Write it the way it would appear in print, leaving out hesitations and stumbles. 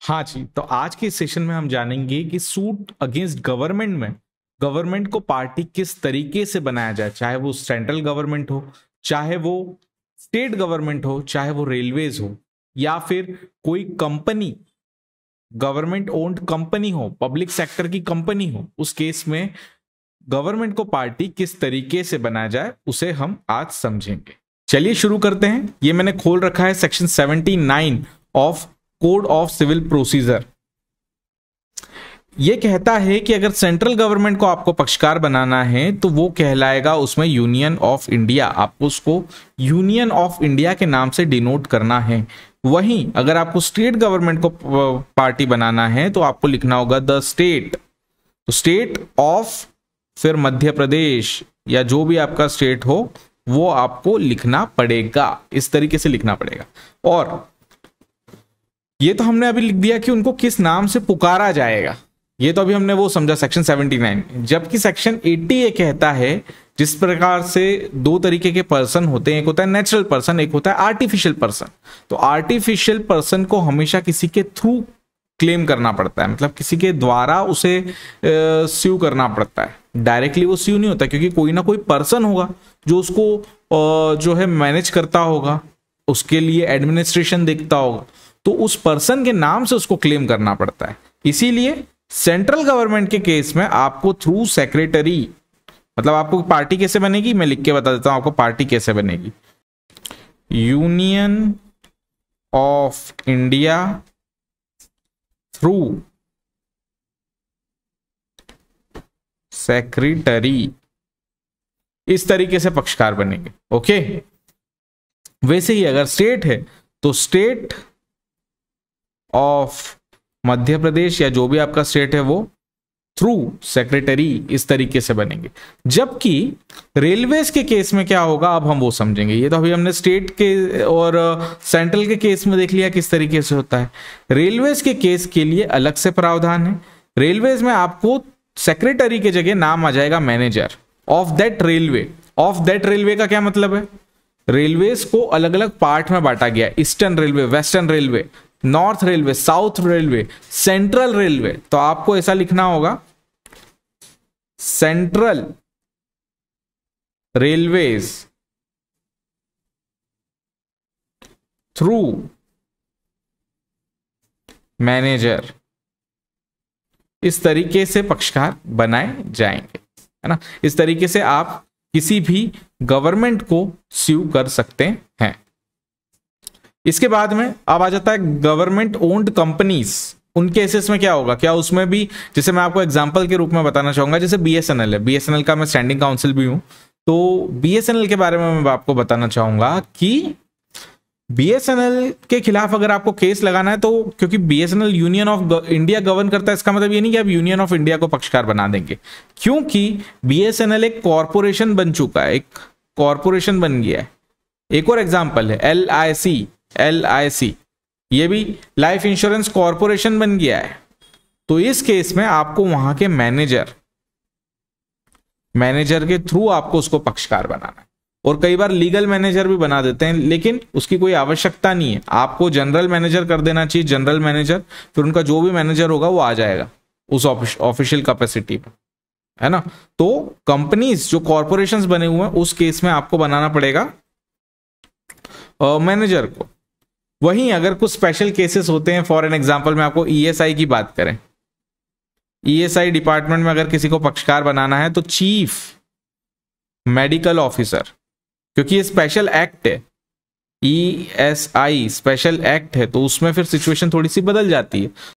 हाँ जी, तो आज के सेशन में हम जानेंगे कि सूट अगेंस्ट गवर्नमेंट में गवर्नमेंट को पार्टी किस तरीके से बनाया जाए, चाहे वो सेंट्रल गवर्नमेंट हो, चाहे वो स्टेट गवर्नमेंट हो, चाहे वो रेलवेज हो, या फिर कोई कंपनी गवर्नमेंट ओन्ड कंपनी हो, पब्लिक सेक्टर की कंपनी हो। उस केस में गवर्नमेंट को पार्टी किस तरीके से बनाया जाए उसे हम आज समझेंगे। चलिए शुरू करते हैं। ये मैंने खोल रखा है section 79 of code of civil procedure. यह कहता है कि अगर सेंट्रल गवर्नमेंट को आपको पक्षकार बनाना है तो वो कहलाएगा उसमें यूनियन ऑफ इंडिया। आपको उसको यूनियन ऑफ इंडिया के नाम से डिनोट करना है। वहीं अगर आपको स्टेट गवर्नमेंट को पार्टी बनाना है तो आपको लिखना होगा द स्टेट। तो स्टेट ऑफ फिर मध्य प्रदेश या जो भी आपका स्टेट हो वो आपको लिखना पड़ेगा। इस तरीके से लिखना पड़ेगा। और ये तो हमने अभी लिख दिया कि उनको किस नाम से पुकारा जाएगा। ये तो अभी हमने वो समझा सेक्शन 79। जबकि सेक्शन 80 ये कहता है जिस प्रकार से दो तरीके के पर्सन होते हैं, एक होता है नेचुरल पर्सन, एक होता है आर्टिफिशियल पर्सन। तो आर्टिफिशियल पर्सन को हमेशा किसी के थ्रू क्लेम करना पड़ता है, मतलब किसी के द्वारा उसे स्यू करना पड़ता है। डायरेक्टली वो स्यू नहीं होता, क्योंकि कोई ना कोई पर्सन होगा जो उसको जो है मैनेज करता होगा, उसके लिए एडमिनिस्ट्रेशन देखता होगा, तो उस पर्सन के नाम से उसको क्लेम करना पड़ता है। इसीलिए सेंट्रल गवर्नमेंट के केस में आपको थ्रू सेक्रेटरी, मतलब आपको पार्टी कैसे बनेगी मैं लिख के बता देता हूं आपको पार्टी कैसे बनेगी। Union of India through secretary, इस तरीके से पक्षकार बनेंगे। ओके, वैसे ही अगर स्टेट है तो स्टेट ऑफ मध्य प्रदेश या जो भी आपका स्टेट है वो थ्रू सेक्रेटरी, इस तरीके से बनेंगे। जबकि रेलवेज के केस में क्या होगा अब हम वो समझेंगे। ये तो अभी हमने स्टेट के और सेंट्रल के केस में देख लिया किस तरीके से होता है। रेलवेज के केस के लिए अलग से प्रावधान है। रेलवेज में आपको सेक्रेटरी के जगह नाम आ जाएगा manager of that railway. Of that railway का क्या मतलब है? रेलवेज को अलग अलग पार्ट में बांटा गया है। Eastern railway, western railway, north railway, south railway, central railway. तो आपको ऐसा लिखना होगा सेंट्रल रेलवेज थ्रू मैनेजर। इस तरीके से पक्षकार बनाए जाएंगे, है ना। इस तरीके से आप किसी भी गवर्नमेंट को स्यू कर सकते हैं। इसके बाद में अब आ जाता है गवर्नमेंट ओन्ड कंपनीज। उन केसेस में क्या होगा, क्या उसमें भी, जैसे मैं आपको एग्जांपल के रूप में बताना चाहूंगा, जैसे बीएसएनएल है। बीएसएनएल का मैं स्टैंडिंग काउंसिल भी हूं, तो बीएसएनएल के बारे में मैं आपको बताना चाहूंगा कि बीएसएनएल के खिलाफ अगर आपको केस लगाना है तो, क्योंकि BSNL union of India govern करता है, इसका मतलब ये नहीं कि आप यूनियन ऑफ इंडिया को पक्षकार बना देंगे, क्योंकि बीएसएनएल एक कॉरपोरेशन बन चुका है, एक कॉरपोरेशन बन गया है। एक और एग्जांपल है एलआईसी, ये भी लाइफ इंश्योरेंस कॉरपोरेशन बन गया है। तो इस केस में आपको वहां के मैनेजर के थ्रू आपको उसको पक्षकार बनाना है। और कई बार लीगल मैनेजर भी बना देते हैं, लेकिन उसकी कोई आवश्यकता नहीं है। आपको जनरल मैनेजर कर देना चाहिए, जनरल मैनेजर, फिर उनका जो भी मैनेजर होगा वो आ जाएगा उस ऑफिशियल कैपेसिटी में, है ना। तो कंपनीज जो कॉरपोरेशंस बने हुए हैं उस केस में आपको बनाना पड़ेगा मैनेजर को। वहीं अगर कुछ स्पेशल केसेस होते हैं, फॉर एन एग्जांपल में आपको ईएसआई की बात करें, ईएसआई डिपार्टमेंट में अगर किसी को पक्षकार बनाना है तो चीफ मेडिकल ऑफिसर, क्योंकि ये स्पेशल एक्ट है, ईएसआई स्पेशल एक्ट है, तो उसमें फिर सिचुएशन थोड़ी सी बदल जाती है।